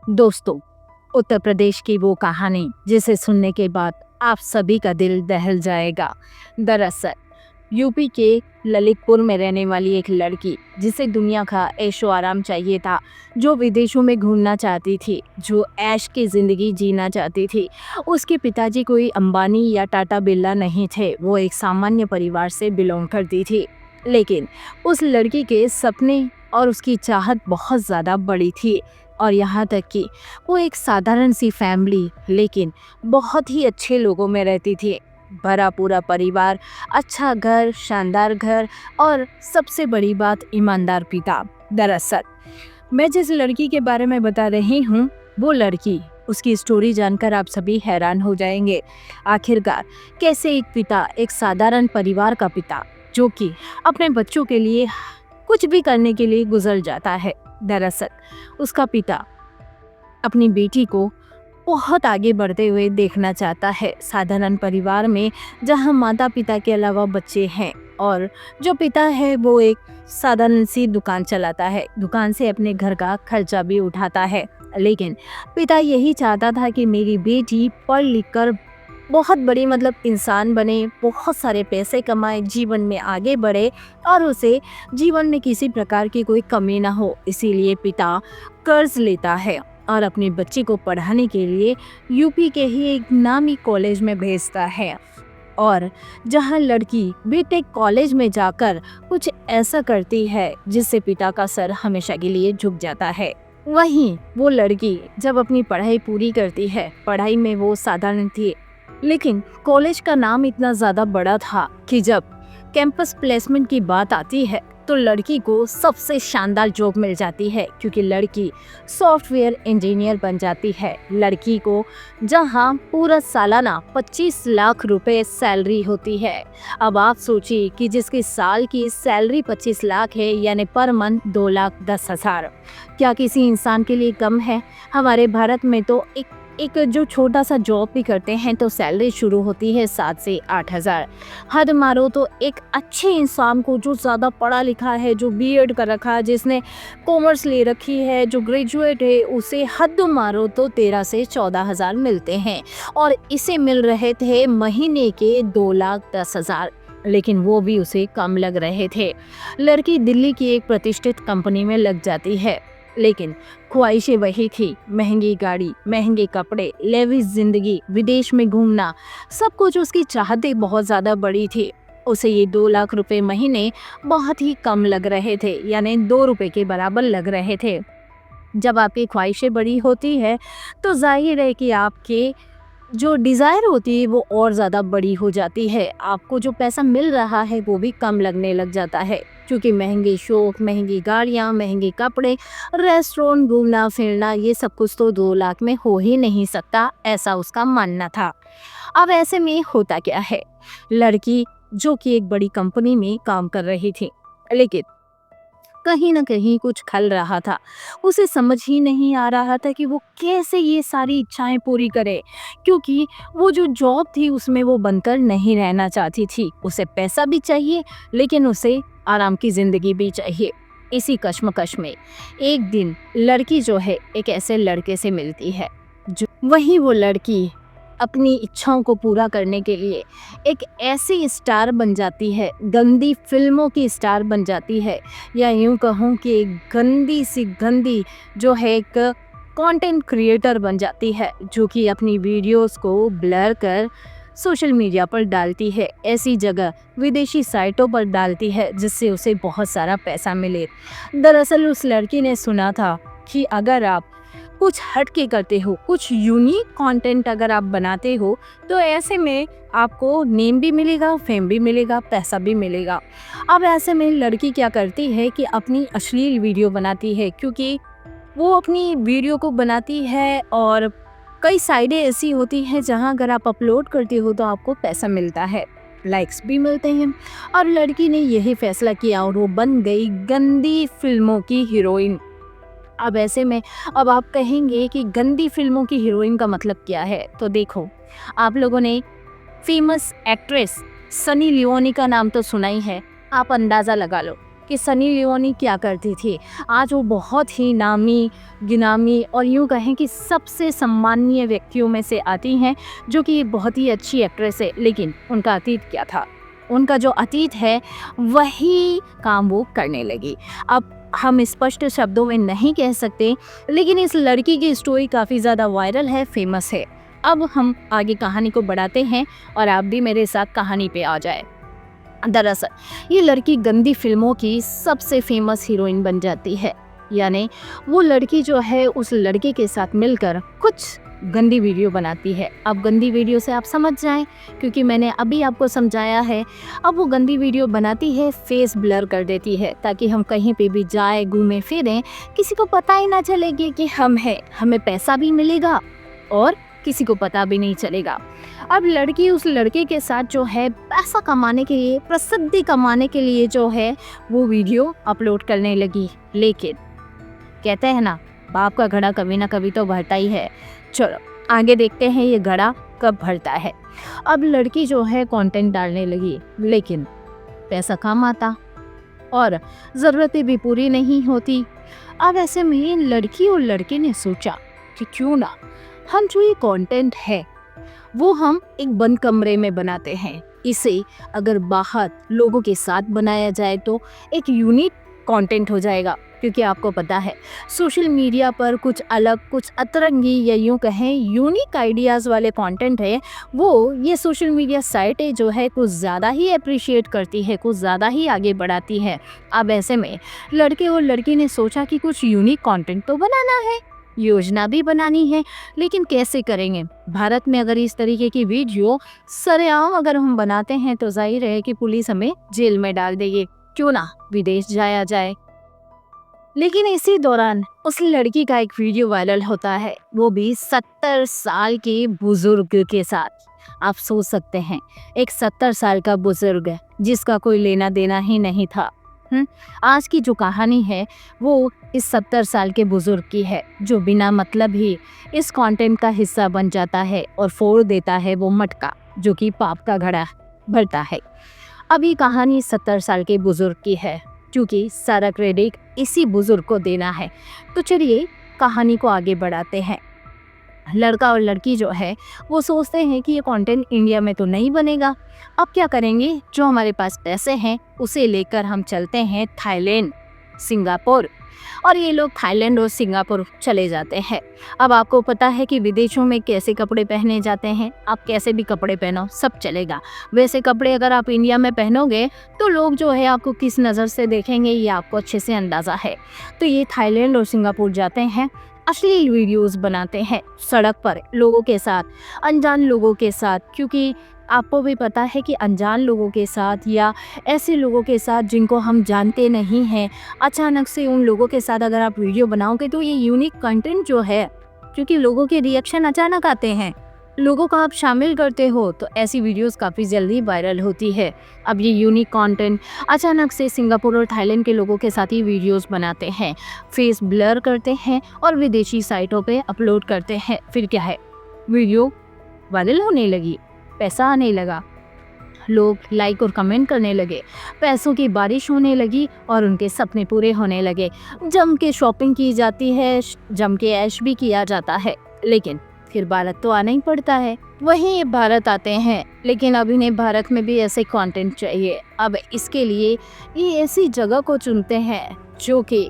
दोस्तों, उत्तर प्रदेश की वो कहानी जिसे सुनने के बाद आप सभी का दिल दहल जाएगा। दरअसल यूपी के ललितपुर में रहने वाली एक लड़की जिसे दुनिया का ऐशो आराम चाहिए था, जो विदेशों में घूमना चाहती थी, जो ऐश की जिंदगी जीना चाहती थी। उसके पिताजी कोई अंबानी या टाटा बिरला नहीं थे, वो एक सामान्य परिवार से बिलोंग करती थी। लेकिन उस लड़की के सपने और उसकी चाहत बहुत ज़्यादा बड़ी थी, और यहाँ तक कि वो एक साधारण सी फैमिली लेकिन बहुत ही अच्छे लोगों में रहती थी। भरा पूरा परिवार, अच्छा घर, शानदार घर और सबसे बड़ी बात ईमानदार पिता। दरअसल मैं जिस लड़की के बारे में बता रही हूँ, वो लड़की, उसकी स्टोरी जानकर आप सभी हैरान हो जाएंगे। आखिरकार कैसे एक पिता, एक साधारण परिवार का पिता, जो कि अपने बच्चों के लिए कुछ भी करने के लिए गुजर जाता है। दरअसल उसका पिता अपनी बेटी को बहुत आगे बढ़ते हुए देखना चाहता है, साधारण परिवार में जहां माता पिता के अलावा बच्चे हैं, और जो पिता है वो एक साधारण सी दुकान चलाता है, दुकान से अपने घर का खर्चा भी उठाता है। लेकिन पिता यही चाहता था कि मेरी बेटी पढ़ लिख कर बहुत बड़ी इंसान बने, बहुत सारे पैसे कमाए, जीवन में आगे बढ़े और उसे जीवन में किसी प्रकार की कोई कमी ना हो। इसीलिए पिता कर्ज लेता है और अपनी बच्ची को पढ़ाने के लिए यूपी के ही एक नामी कॉलेज में भेजता है, और जहां लड़की बीटेक कॉलेज में जाकर कुछ ऐसा करती है जिससे पिता का सर हमेशा के लिए झुक जाता है। वहीं वो लड़की जब अपनी पढ़ाई पूरी करती है, पढ़ाई में वो साधारण थी, लेकिन कॉलेज का नाम इतना ज़्यादा बड़ा था कि जब कैंपस प्लेसमेंट की बात आती है तो लड़की को सबसे शानदार जॉब मिल जाती है, क्योंकि लड़की सॉफ्टवेयर इंजीनियर बन जाती है। लड़की को जहां पूरा सालाना 25 लाख रुपए सैलरी होती है। अब आप सोचिए कि जिसकी साल की सैलरी 25 लाख है, यानी पर मंथ 2,10,000, क्या किसी इंसान के लिए कम है? हमारे भारत में तो एक जो छोटा सा जॉब भी करते हैं तो सैलरी शुरू होती है 7 से 8,000। हद मारो तो एक अच्छे इंसान को, जो ज़्यादा पढ़ा लिखा है, जो बीएड कर रखा है, जिसने कॉमर्स ले रखी है, जो ग्रेजुएट है, उसे हद मारो तो 13 से 14,000 मिलते हैं, और इसे मिल रहे थे महीने के 2,10,000। लेकिन वो भी उसे कम लग रहे थे। लड़की दिल्ली की एक प्रतिष्ठित कंपनी में लग जाती है, लेकिन ख्वाहिशें वही थी, महंगी गाड़ी, महंगे कपड़े, लेविश जिंदगी, विदेश में घूमना, सब कुछ उसकी चाहतें बहुत ज़्यादा बड़ी थी। उसे ये 2 लाख रुपए महीने बहुत ही कम लग रहे थे, यानी 2 रुपए के बराबर लग रहे थे। जब आपकी ख्वाहिशें बड़ी होती है तो जाहिर है कि आपके जो डिज़ायर होती है वो और ज़्यादा बड़ी हो जाती है। आपको जो पैसा मिल रहा है वो भी कम लगने लग जाता है, क्योंकि महंगे शौक, महंगी गाड़ियाँ, महंगे कपड़े, रेस्टोरेंट, घूमना फिरना, ये सब कुछ तो 2 लाख में हो ही नहीं सकता, ऐसा उसका मानना था। अब ऐसे में होता क्या है, लड़की जो कि एक बड़ी कंपनी में काम कर रही थी, लेकिन कहीं ना कहीं कुछ खल रहा था। उसे समझ ही नहीं आ रहा था कि वो कैसे ये सारी इच्छाएं पूरी करे, क्योंकि वो जो जॉब थी उसमें वो बनकर नहीं रहना चाहती थी। उसे पैसा भी चाहिए, लेकिन उसे आराम की जिंदगी भी चाहिए। इसी कश्मकश में एक दिन लड़की जो है एक ऐसे लड़के से मिलती है, जो वही वो लड़की अपनी इच्छाओं को पूरा करने के लिए एक ऐसी स्टार बन जाती है, गंदी फिल्मों की स्टार बन जाती है, या यूं कहूँ कि एक गंदी सी गंदी जो है एक कंटेंट क्रिएटर बन जाती है, जो कि अपनी वीडियोस को ब्लर कर सोशल मीडिया पर डालती है, ऐसी जगह विदेशी साइटों पर डालती है जिससे उसे बहुत सारा पैसा मिले। दरअसल उस लड़की ने सुना था कि अगर आप कुछ हट के करते हो, कुछ यूनिक कंटेंट अगर आप बनाते हो, तो ऐसे में आपको नेम भी मिलेगा, फेम भी मिलेगा, पैसा भी मिलेगा। अब ऐसे में लड़की क्या करती है कि अपनी अश्लील वीडियो बनाती है, क्योंकि वो अपनी वीडियो को बनाती है और कई साइडें ऐसी होती हैं जहां अगर आप अपलोड करते हो तो आपको पैसा मिलता है, लाइक्स भी मिलते हैं। और लड़की ने यही फैसला किया और वो बन गई गंदी फिल्मों की हीरोइन। अब ऐसे में अब आप कहेंगे कि गंदी फिल्मों की हीरोइन का मतलब क्या है, तो देखो, आप लोगों ने फेमस एक्ट्रेस सनी लियोनी का नाम तो सुना ही है। आप अंदाज़ा लगा लो कि सनी लियोनी क्या करती थी। आज वो बहुत ही नामी गिनामी और यूँ कहें कि सबसे सम्माननीय व्यक्तियों में से आती हैं, जो कि बहुत ही अच्छी एक्ट्रेस है। लेकिन उनका अतीत क्या था? उनका जो अतीत है वही काम वो करने लगी। अब हम स्पष्ट शब्दों में नहीं कह सकते, लेकिन इस लड़की की स्टोरी काफ़ी ज़्यादा वायरल है, फेमस है। अब हम आगे कहानी को बढ़ाते हैं और आप भी मेरे साथ कहानी पे आ जाए। दरअसल ये लड़की गंदी फिल्मों की सबसे फेमस हीरोइन बन जाती है। यानी वो लड़की जो है उस लड़के के साथ मिलकर कुछ गंदी वीडियो बनाती है। अब गंदी वीडियो से आप समझ जाएं, क्योंकि मैंने अभी आपको समझाया है। अब वो गंदी वीडियो बनाती है, फेस ब्लर कर देती है, ताकि हम कहीं पे भी जाए घूमें फिरें किसी को पता ही ना चलेगी कि हम हैं। हमें पैसा भी मिलेगा और किसी को पता भी नहीं चलेगा। अब लड़की उस लड़के के साथ जो है पैसा कमाने के लिए, प्रसिद्धि कमाने के लिए जो है वो वीडियो अपलोड करने लगी। लेकिन कहते हैं ना, बाप का घड़ा कभी ना कभी तो भरता ही है। चलो आगे देखते हैं ये घड़ा कब भरता है। अब लड़की जो है कंटेंट डालने लगी, लेकिन पैसा कम आता और ज़रूरतें भी पूरी नहीं होती। अब ऐसे में लड़की और लड़के ने सोचा कि क्यों ना हम जो ये कंटेंट है वो हम एक बंद कमरे में बनाते हैं। इसे अगर बाहर लोगों के साथ बनाया जाए तो एक यूनिक कंटेंट हो जाएगा। क्योंकि आपको पता है सोशल मीडिया पर कुछ अलग, कुछ अतरंगी या यूँ कहें यूनिक आइडियाज़ वाले कंटेंट है, वो ये सोशल मीडिया साइटें जो है कुछ ज़्यादा ही अप्रिशिएट करती है, कुछ ज़्यादा ही आगे बढ़ाती है। अब ऐसे में लड़के और लड़की ने सोचा कि कुछ यूनिक कंटेंट तो बनाना है, योजना भी बनानी है, लेकिन कैसे करेंगे? भारत में अगर इस तरीके की वीडियो सरेआम अगर हम बनाते हैं तो जाहिर है कि पुलिस हमें जेल में डाल देगी। क्यों ना विदेश जाया जाए। लेकिन इसी दौरान उस लड़की का एक वीडियो वायरल होता है, वो भी 70 साल के बुजुर्ग के साथ। आप सोच सकते हैं, एक 70 साल का बुजुर्ग जिसका कोई लेना देना ही नहीं था। आज की जो कहानी है वो इस 70 साल के बुजुर्ग की है, जो बिना मतलब ही इस कंटेंट का हिस्सा बन जाता है और फोड़ देता है वो मटका, जो कि पाप का घड़ा भरता है। अब ये कहानी 70 साल के बुजुर्ग की है, क्योंकि सारा क्रेडिट इसी बुजुर्ग को देना है। तो चलिए कहानी को आगे बढ़ाते हैं। लड़का और लड़की जो है वो सोचते हैं कि ये कंटेंट इंडिया में तो नहीं बनेगा। अब क्या करेंगे? जो हमारे पास पैसे हैं उसे लेकर हम चलते हैं थाईलैंड, सिंगापुर। और ये लोग थाईलैंड और सिंगापुर चले जाते हैं। अब आपको पता है कि विदेशों में कैसे कपड़े पहने जाते हैं। आप कैसे भी कपड़े पहनो सब चलेगा। वैसे कपड़े अगर आप इंडिया में पहनोगे तो लोग जो है आपको किस नज़र से देखेंगे ये आपको अच्छे से अंदाज़ा है। तो ये थाईलैंड और सिंगापुर जाते हैं, अश्लील वीडियोस बनाते हैं सड़क पर लोगों के साथ, अनजान लोगों के साथ। क्योंकि आपको भी पता है कि अनजान लोगों के साथ या ऐसे लोगों के साथ जिनको हम जानते नहीं हैं, अचानक से उन लोगों के साथ अगर आप वीडियो बनाओगे तो ये यूनिक कंटेंट जो है, क्योंकि लोगों के रिएक्शन अचानक आते हैं, लोगों को आप शामिल करते हो, तो ऐसी वीडियोस काफ़ी जल्दी वायरल होती है। अब ये यूनिक कंटेंट अचानक से सिंगापुर और थाईलैंड के लोगों के साथ ही वीडियोस बनाते हैं, फेस ब्लर करते हैं और विदेशी साइटों पे अपलोड करते हैं। फिर क्या है, वीडियो वायरल होने लगी, पैसा आने लगा, लोग लाइक और कमेंट करने लगे, पैसों की बारिश होने लगी और उनके सपने पूरे होने लगे। जम के शॉपिंग की जाती है, जम के ऐश भी किया जाता है। लेकिन फिर भारत तो आना ही पड़ता है। वहीं ये भारत आते हैं, लेकिन अब इन्हें भारत में भी ऐसे कंटेंट चाहिए। अब इसके लिए ये ऐसी जगह को चुनते हैं जो कि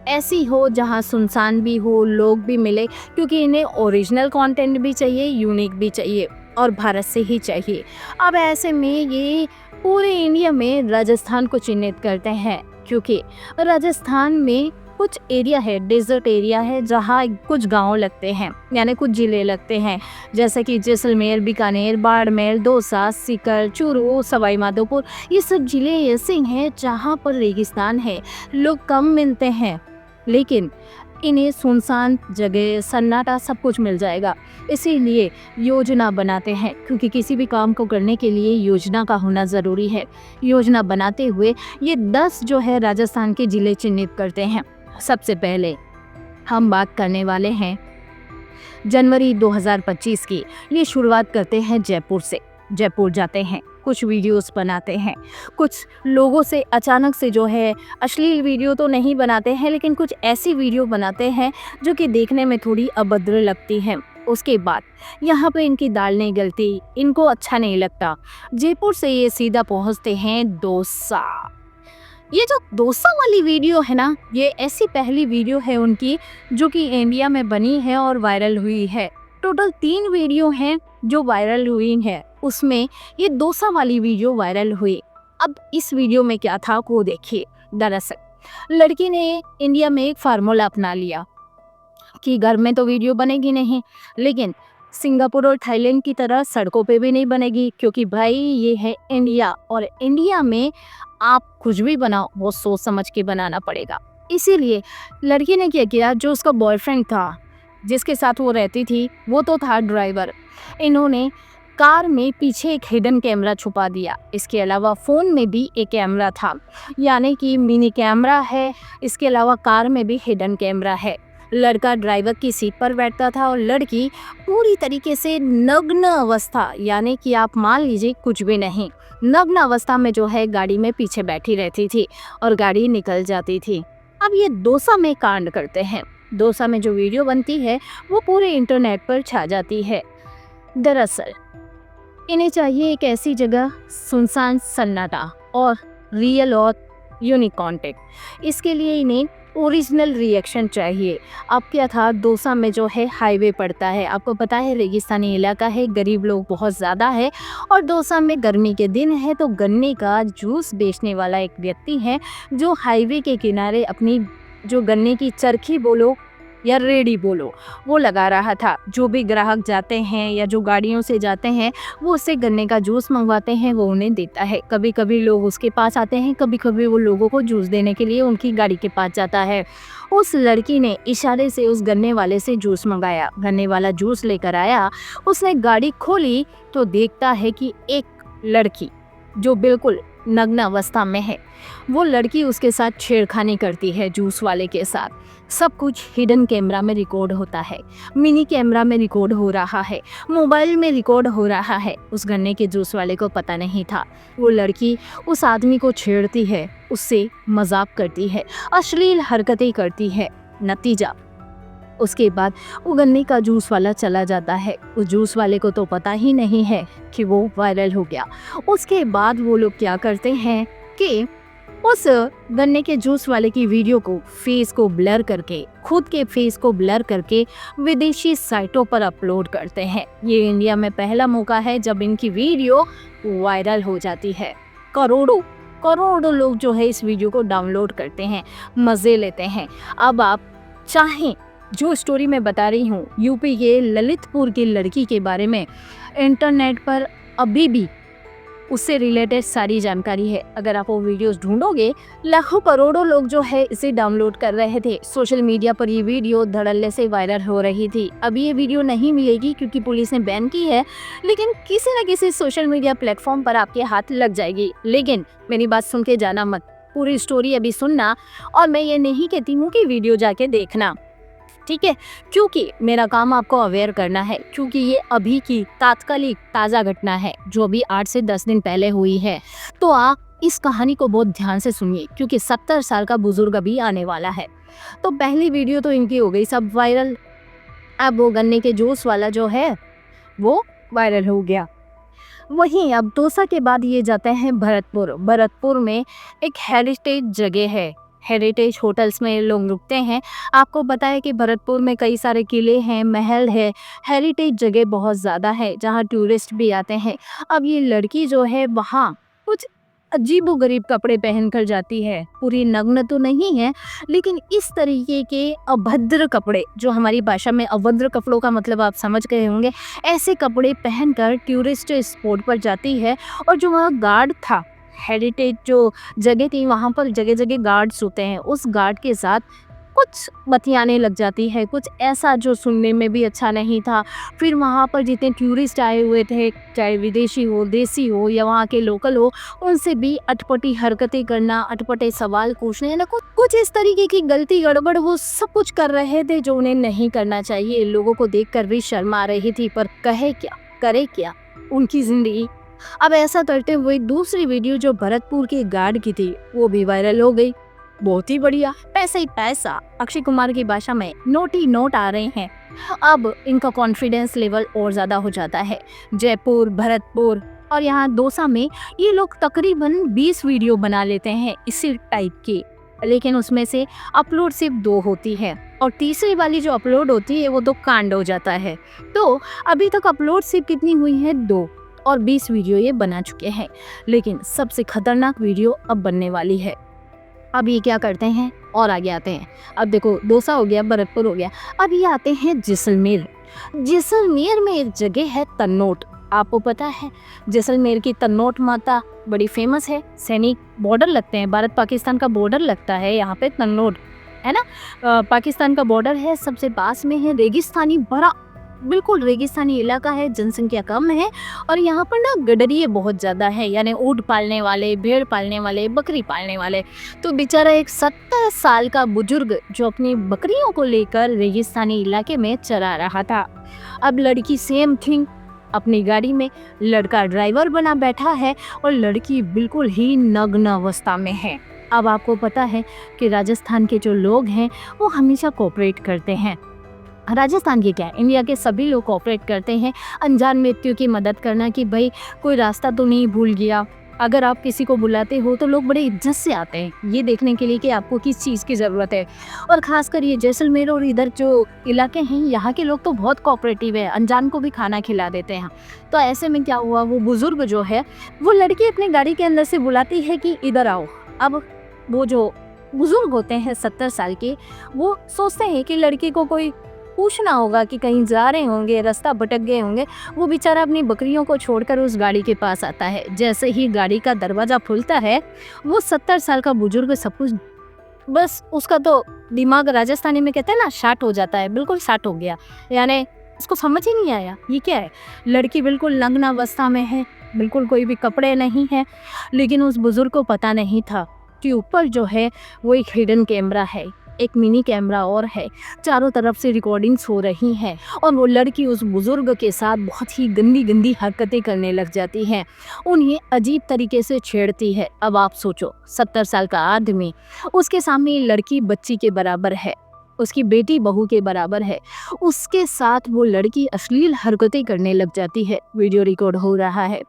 ऐसी हो जहां सुनसान भी हो, लोग भी मिले, क्योंकि इन्हें ओरिजिनल कंटेंट भी चाहिए, यूनिक भी चाहिए और भारत से ही चाहिए। अब ऐसे में ये पूरे इंडिया में राजस्थान को चिन्हित करते हैं, क्योंकि राजस्थान में कुछ एरिया है, डेजर्ट एरिया है, जहाँ कुछ गांव लगते हैं, यानी कुछ ज़िले लगते हैं, जैसे कि जैसलमेर, बीकानेर, बाड़मेर, दौसा, सीकर, चूरू, सवाई माधोपुर। ये सब ज़िले ऐसे हैं जहाँ पर रेगिस्तान है, लोग कम मिलते हैं, लेकिन इन्हें सुनसान जगह, सन्नाटा सब कुछ मिल जाएगा। इसीलिए योजना बनाते हैं, क्योंकि किसी भी काम को करने के लिए योजना का होना ज़रूरी है। योजना बनाते हुए ये 10 जो है राजस्थान के ज़िले चिन्हित करते हैं। सबसे पहले हम बात करने वाले हैं जनवरी 2025 की। ये शुरुआत करते हैं जयपुर से। जयपुर जाते हैं, कुछ वीडियोस बनाते हैं, कुछ लोगों से अचानक से जो है अश्लील वीडियो तो नहीं बनाते हैं, लेकिन कुछ ऐसी वीडियो बनाते हैं जो कि देखने में थोड़ी अभद्र लगती हैं। उसके बाद यहाँ पे इनकी दाल नहीं गलती, इनको अच्छा नहीं लगता। जयपुर से ये सीधा पहुँचते हैं डोसा। ये जो डोसा वाली वीडियो है ना, ये ऐसी पहली वीडियो है उनकी जो कि इंडिया में बनी है और वायरल हुई है। टोटल 3 वीडियो हैं जो वायरल हुई हैं, उसमें ये डोसा वाली वीडियो वायरल हुई। अब इस वीडियो में क्या था वो देखिए। दरअसल लड़की ने इंडिया में एक फार्मूला अपना लिया कि घर में तो वीडियो बनेगी नहीं, लेकिन सिंगापुर और थाईलैंड की तरह सड़कों पे भी नहीं बनेगी, क्योंकि भाई ये है इंडिया और इंडिया में आप कुछ भी बनाओ वो सोच समझ के बनाना पड़ेगा। इसीलिए लड़की ने क्या किया, जो उसका बॉयफ्रेंड था जिसके साथ वो रहती थी वो तो था ड्राइवर, इन्होंने कार में पीछे एक हिडन कैमरा छुपा दिया। इसके अलावा फ़ोन में भी एक कैमरा था, यानी कि मिनी कैमरा है। इसके अलावा कार में भी हिडन कैमरा है। लड़का ड्राइवर की सीट पर बैठता था और लड़की पूरी तरीके से नग्न अवस्था, यानी कि आप मान लीजिए कुछ भी नहीं, नग्न अवस्था में जो है गाड़ी में पीछे बैठी रहती थी और गाड़ी निकल जाती थी। अब ये डोसा में कांड करते हैं। डोसा में जो वीडियो बनती है वो पूरे इंटरनेट पर छा जाती है। दरअसल इन्हें चाहिए एक ऐसी जगह, सुनसान सन्नाटा और रियल और यूनिक कॉन्टेंट। इसके लिए इन्हें ओरिजिनल रिएक्शन चाहिए। अब क्या था, डोसा में जो है हाईवे पड़ता है, आपको पता है रेगिस्तानी इलाका है, गरीब लोग बहुत ज़्यादा है और डोसा में गर्मी के दिन है तो गन्ने का जूस बेचने वाला एक व्यक्ति है जो हाईवे के किनारे अपनी जो गन्ने की चरखी बोलो या रेडी बोलो वो लगा रहा था। जो भी ग्राहक जाते हैं या जो गाड़ियों से जाते हैं वो उससे गन्ने का जूस मंगवाते हैं, वो उन्हें देता है। कभी कभी लोग उसके पास आते हैं, कभी कभी वो लोगों को जूस देने के लिए उनकी गाड़ी के पास जाता है। उस लड़की ने इशारे से उस गन्ने वाले से जूस मंगाया, गन्ने वाला जूस लेकर आया। उसने गाड़ी खोली तो देखता है कि एक लड़की जो बिल्कुल नग्न अवस्था में है, वो लड़की उसके साथ छेड़खानी करती है जूस वाले के साथ। सब कुछ हिडन कैमरा में रिकॉर्ड होता है, मिनी कैमरा में रिकॉर्ड हो रहा है, मोबाइल में रिकॉर्ड हो रहा है। उस गन्ने के जूस वाले को पता नहीं था। वो लड़की उस आदमी को छेड़ती है, उससे मजाक करती है, अश्लील हरकतें करती है। नतीजा उसके बाद वो गन्ने का जूस वाला चला जाता है। उस जूस वाले को तो पता ही नहीं है कि वो वायरल हो गया। उसके बाद वो लोग क्या करते हैं कि उस गन्ने के जूस वाले की वीडियो को, फेस को ब्लर करके, खुद के फेस को ब्लर करके विदेशी साइटों पर अपलोड करते हैं। ये इंडिया में पहला मौका है जब इनकी वीडियो वायरल हो जाती है। करोड़ों लोग जो है इस वीडियो को डाउनलोड करते हैं, मज़े लेते हैं। अब आप चाहें, जो स्टोरी मैं बता रही हूँ यूपी के ललितपुर की लड़की के बारे में, इंटरनेट पर अभी भी उससे रिलेटेड सारी जानकारी है। अगर आप वो वीडियोस ढूंढोगे, लाखों करोड़ों लोग जो है इसे डाउनलोड कर रहे थे। सोशल मीडिया पर ये वीडियो धड़ल्ले से वायरल हो रही थी। अभी ये वीडियो नहीं मिलेगी क्योंकि पुलिस ने बैन की है, लेकिन किसी न किसी सोशल मीडिया प्लेटफॉर्म पर आपके हाथ लग जाएगी। लेकिन मेरी बात सुन के जाना मत, पूरी स्टोरी अभी सुनना, और मैं ये नहीं कहती हूँ कि वीडियो जाके देखना, ठीक है, क्योंकि मेरा काम आपको अवेयर करना है, क्योंकि ये अभी की तात्कालिक ताज़ा घटना है जो अभी 8 से 10 दिन पहले हुई है। तो आप इस कहानी को बहुत ध्यान से सुनिए, क्योंकि 70 साल का बुजुर्ग अभी आने वाला है। तो पहली वीडियो तो इनकी हो गई सब वायरल। अब वो गन्ने के जूस वाला जो है वो वायरल हो गया। वहीं अब डोसा के बाद ये जाते हैं भरतपुर में एक हेरिटेज जगह है, हेरिटेज होटल्स में लोग रुकते हैं। आपको पता है कि भरतपुर में कई सारे किले हैं, महल है, हेरिटेज जगह बहुत ज़्यादा है जहाँ टूरिस्ट भी आते हैं। अब ये लड़की जो है वहाँ कुछ अजीबोगरीब कपड़े पहन कर जाती है, पूरी नग्न तो नहीं है, लेकिन इस तरीके के अभद्र कपड़े, जो हमारी भाषा में अभद्र कपड़ों का मतलब आप समझ गए होंगे, ऐसे कपड़े पहनकर टूरिस्ट स्पॉट पर जाती है। और जो वहाँ गार्ड था, हेरिटेज जो जगह थी वहाँ पर जगह जगह गार्ड्स होते हैं, उस गार्ड के साथ कुछ बतियाने लग जाती है, कुछ ऐसा जो सुनने में भी अच्छा नहीं था। फिर वहाँ पर जितने टूरिस्ट आए हुए थे, चाहे विदेशी हो, देसी हो या वहाँ के लोकल हो, उनसे भी अटपटी हरकतें करना, अटपटे सवाल पूछने, ना कुछ इस तरीके की गलती गड़बड़ वो सब कुछ कर रहे थे जो उन्हें नहीं करना चाहिए। लोगों को देखकर भी शर्म आ रही थी, पर कहे क्या, करे क्या, उनकी ज़िंदगी अब ऐसा करते हुए दूसरी वीडियो जो भरतपुर के गार्ड की थी वो भी वायरल हो गई। बहुत ही बढ़िया, पैसा ही पैसा, अक्षय कुमार की भाषा में नोट ही नोट आ रहे हैं। अब इनका कॉन्फिडेंस लेवल और ज़्यादा हो जाता है। जयपुर, भरतपुर और यहाँ दौसा में ये लोग तकरीबन 20 वीडियो बना लेते हैं इसी टाइप की, लेकिन उसमें से अपलोड सिर्फ 2 होती है और तीसरी वाली जो अपलोड होती है वो तो कांड हो जाता है। तो अभी तक अपलोड सिर्फ कितनी हुई है, 2, और 20 वीडियो ये बना चुके हैं। लेकिन सबसे खतरनाक वीडियो अब बनने वाली है। अब ये क्या करते हैं और आगे आते हैं। अब देखो, दौसा हो गया, भरतपुर हो गया, अब ये आते हैं जैसलमेर। जैसलमेर में एक जगह है तन्नोट। आपको पता है जैसलमेर की तन्नोट माता बड़ी फेमस है। सैनिक बॉर्डर लगते हैं, भारत पाकिस्तान का बॉर्डर लगता है यहाँ पे तन्नोट, है ना। पाकिस्तान का बॉर्डर है, सबसे पास में है, रेगिस्तानी, बड़ा बिल्कुल रेगिस्तानी इलाका है, जनसंख्या कम है और यहाँ पर ना गडरिये बहुत ज़्यादा है, यानी ऊँट पालने वाले, भेड़ पालने वाले, बकरी पालने वाले। तो बेचारा एक 70 साल का बुजुर्ग जो अपनी बकरियों को लेकर रेगिस्तानी इलाके में चरा रहा था। अब लड़की सेम थिंग, अपनी गाड़ी में, लड़का ड्राइवर बना बैठा है और लड़की बिल्कुल ही नग्न अवस्था में है। अब आपको पता है कि राजस्थान के जो लोग हैं वो हमेशा कोऑपरेट करते हैं। राजस्थान के क्या, इंडिया के सभी लोग कोऑपरेट करते हैं अनजान व्यक्तियों की मदद करना, कि भाई कोई रास्ता तो नहीं भूल गया। अगर आप किसी को बुलाते हो तो लोग बड़े इज्जत से आते हैं ये देखने के लिए कि आपको किस चीज़ की ज़रूरत है। और ख़ासकर ये जैसलमेर और इधर जो इलाके हैं यहाँ के लोग तो बहुत कोऑपरेटिव है, अनजान को भी खाना खिला देते हैं। तो ऐसे में क्या हुआ, वो बुज़ुर्ग जो है वो लड़की अपनी गाड़ी के अंदर से बुलाती है कि इधर आओ। अब वो जो बुज़ुर्ग होते हैं 70 साल के, वो सोचते हैं कि लड़की को कोई पूछना होगा कि कहीं जा रहे होंगे, रास्ता भटक गए होंगे। वो बेचारा अपनी बकरियों को छोड़कर उस गाड़ी के पास आता है। जैसे ही गाड़ी का दरवाज़ा खुलता है, वो 70 साल का बुजुर्ग सब कुछ, बस उसका तो दिमाग राजस्थानी में कहते हैं ना, शाट हो जाता है, बिल्कुल शाट हो गया। यानी उसको समझ ही नहीं आया ये क्या है। लड़की बिल्कुल नग्न अवस्था में है, बिल्कुल कोई भी कपड़े नहीं है। लेकिन उस बुजुर्ग को पता नहीं था कि ऊपर जो है वो एक हिडन कैमरा है, एक मिनी कैमरा और है, चारों तरफ से रिकॉर्डिंग्स हो रही हैं और वो लड़की उस बुजुर्ग के साथ बहुत ही गंदी गंदी हरकतें करने लग जाती हैं, उन्हें अजीब तरीके से छेड़ती है। अब आप सोचो, 70 साल का आदमी, उसके सामने लड़की बच्ची के बराबर है, उसकी बेटी बहू के बराबर है, उसके साथ वो लड़की अश्लील हरकतें करने लग जाती है। वीडियो रिकॉर्ड हो रहा है।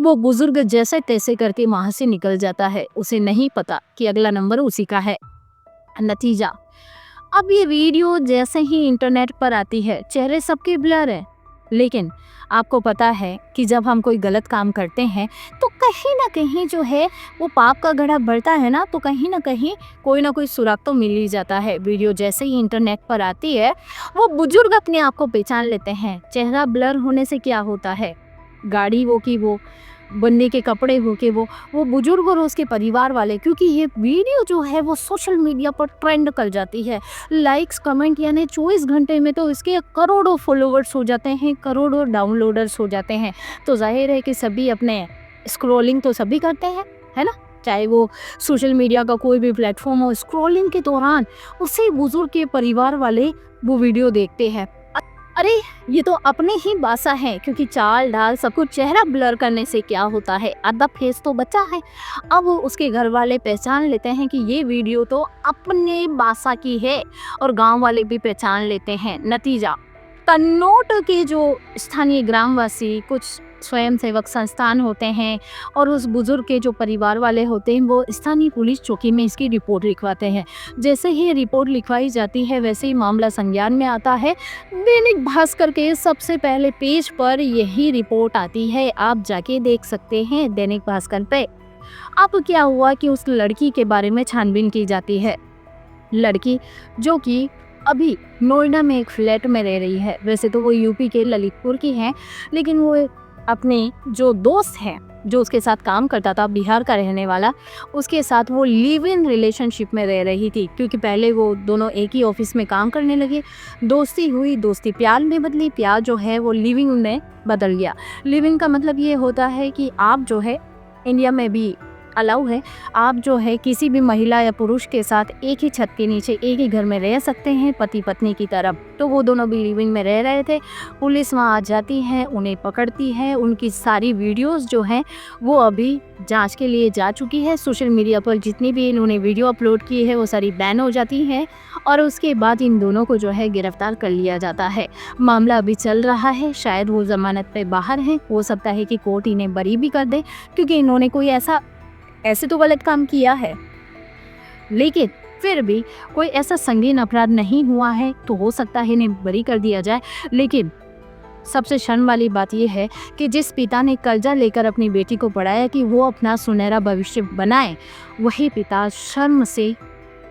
वो बुजुर्ग जैसे तैसे करके वहाँ से निकल जाता है, उसे नहीं पता कि अगला नंबर उसी का है। नतीजा, अब ये वीडियो जैसे ही इंटरनेट पर आती है, चेहरे सबके ब्लर है। लेकिन आपको पता है कि जब हम कोई गलत काम करते हैं तो कहीं ना कहीं जो है वो पाप का घड़ा बढ़ता है ना, तो कहीं ना कहीं कोई ना कोई सुराग तो मिल ही जाता है। वीडियो जैसे ही इंटरनेट पर आती है, वो बुजुर्ग अपने आप को पहचान लेते हैं। चेहरा ब्लर होने से क्या होता है, गाड़ी वो की वो, बंदे के कपड़े हो के वो बुजुर्ग और उसके परिवार वाले, क्योंकि ये वीडियो जो है वो सोशल मीडिया पर ट्रेंड कर जाती है। लाइक्स, कमेंट, यानी 24 घंटे में तो इसके करोड़ों फॉलोवर्स हो जाते हैं, करोड़ों डाउनलोडर्स हो जाते हैं। तो जाहिर है कि सभी अपने स्क्रॉलिंग तो सभी करते हैं, है ना, चाहे वो सोशल मीडिया का कोई भी प्लेटफॉर्म हो। स्क्रॉलिंग के दौरान उसी बुजुर्ग के परिवार वाले वो वीडियो देखते हैं। अरे ये तो अपने ही भाषा है, क्योंकि चाल ढाल सब कुछ, चेहरा ब्लर करने से क्या होता है, आधा फेस तो बचा है। अब उसके घर वाले पहचान लेते हैं कि ये वीडियो तो अपने भाषा की है और गांव वाले भी पहचान लेते हैं। नतीजा, तन्नोट के जो स्थानीय ग्रामवासी, कुछ स्वयंसेवक संस्थान होते हैं और उस बुजुर्ग के जो परिवार वाले होते हैं, वो स्थानीय पुलिस चौकी में इसकी रिपोर्ट लिखवाते हैं। जैसे ही रिपोर्ट लिखवाई जाती है वैसे ही मामला संज्ञान में आता है। दैनिक भास्कर के सबसे पहले पेज पर यही रिपोर्ट आती है, आप जाके देख सकते हैं दैनिक भास्कर पे। अब क्या हुआ कि उस लड़की के बारे में छानबीन की जाती है। लड़की जो कि अभी नोएडा में एक फ्लैट में रह रही है, वैसे तो वो यूपी के ललितपुर की है, लेकिन वो अपने जो दोस्त हैं, जो उसके साथ काम करता था, बिहार का रहने वाला, उसके साथ वो लिव इन रिलेशनशिप में रह रही थी, क्योंकि पहले वो दोनों एक ही ऑफिस में काम करने लगे। दोस्ती हुई, दोस्ती प्यार में बदली, प्यार जो है वो लिविंग में बदल गया। लिविंग का मतलब ये होता है कि आप जो है इंडिया में भी अलाउ है। आप जो है किसी भी महिला या पुरुष के साथ एक ही छत के नीचे एक ही घर में रह सकते हैं, पति पत्नी की तरह। तो वो दोनों भी लिविंग में रह रहे थे। पुलिस वहाँ आ जाती है, उन्हें पकड़ती है। उनकी सारी वीडियोस जो हैं वो अभी जांच के लिए जा चुकी है। सोशल मीडिया पर जितनी भी इन्होंने वीडियो अपलोड की है वो सारी बैन हो जाती हैं और उसके बाद इन दोनों को जो है गिरफ्तार कर लिया जाता है। मामला अभी चल रहा है, शायद वो जमानत पे बाहर हैं। हो सकता है कि कोर्ट इन्हें बरी भी कर दे, क्योंकि इन्होंने कोई ऐसे तो गलत काम किया है, लेकिन फिर भी कोई ऐसा संगीन अपराध नहीं हुआ है, तो हो सकता है इन्हें बरी कर दिया जाए। लेकिन सबसे शर्म वाली बात यह है कि जिस पिता ने कर्जा लेकर अपनी बेटी को पढ़ाया कि वो अपना सुनहरा भविष्य बनाए, वही पिता शर्म से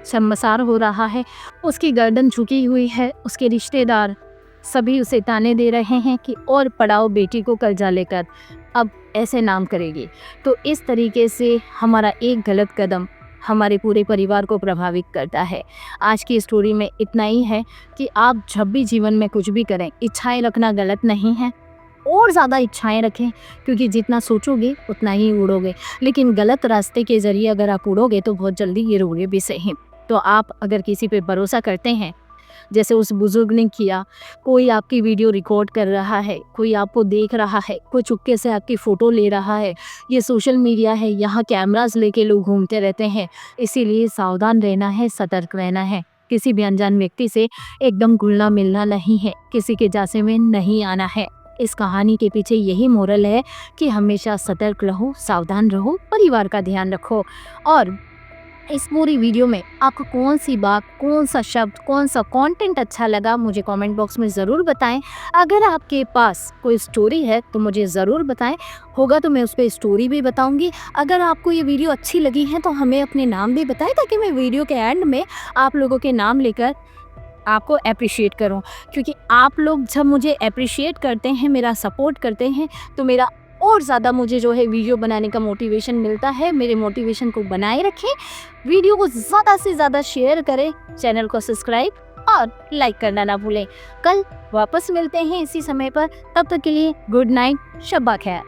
शर्मसार हो रहा है। उसकी गर्दन झुकी हुई है। उसके रिश्तेदार सभी उसे ताने दे रहे हैं कि और पढ़ाओ बेटी को कर्जा लेकर, अब ऐसे नाम करेगी। तो इस तरीके से हमारा एक गलत कदम हमारे पूरे परिवार को प्रभावित करता है। आज की स्टोरी में इतना ही है कि आप जब भी जीवन में कुछ भी करें, इच्छाएं रखना गलत नहीं है। और ज़्यादा इच्छाएं रखें, क्योंकि जितना सोचोगे उतना ही उड़ोगे। लेकिन गलत रास्ते के ज़रिए अगर आप उड़ोगे तो बहुत जल्दी गिरोगे भी सही। तो आप अगर किसी पे भरोसा करते हैं, जैसे उस बुजुर्ग ने किया, कोई आपकी वीडियो रिकॉर्ड कर रहा है, कोई आपको देख रहा है, कोई चुपके से आपकी फ़ोटो ले रहा है। ये सोशल मीडिया है, यहाँ कैमरास लेके लोग घूमते रहते हैं। इसीलिए सावधान रहना है, सतर्क रहना है। किसी भी अनजान व्यक्ति से एकदम घुलना मिलना नहीं है, किसी के जासे में नहीं आना है। इस कहानी के पीछे यही मोरल है कि हमेशा सतर्क रहो, सावधान रहो, परिवार का ध्यान रखो। और इस पूरी वीडियो में आपको कौन सी बात, कौन सा शब्द, कौन सा कंटेंट अच्छा लगा, मुझे कमेंट बॉक्स में ज़रूर बताएं। अगर आपके पास कोई स्टोरी है तो मुझे ज़रूर बताएं, होगा तो मैं उस पर स्टोरी भी बताऊंगी। अगर आपको ये वीडियो अच्छी लगी है तो हमें अपने नाम भी बताएं, ताकि मैं वीडियो के एंड में आप लोगों के नाम लेकर आपको अप्रिशिएट करूं। क्योंकि आप लोग जब मुझे अप्रिशिएट करते हैं, मेरा सपोर्ट करते हैं, तो मेरा और ज़्यादा मुझे जो है वीडियो बनाने का मोटिवेशन मिलता है। मेरे मोटिवेशन को बनाए रखें, वीडियो को ज़्यादा से ज़्यादा शेयर करें, चैनल को सब्सक्राइब और लाइक करना ना भूलें। कल वापस मिलते हैं इसी समय पर, तब तक के लिए गुड नाइट, शब्बा खैर।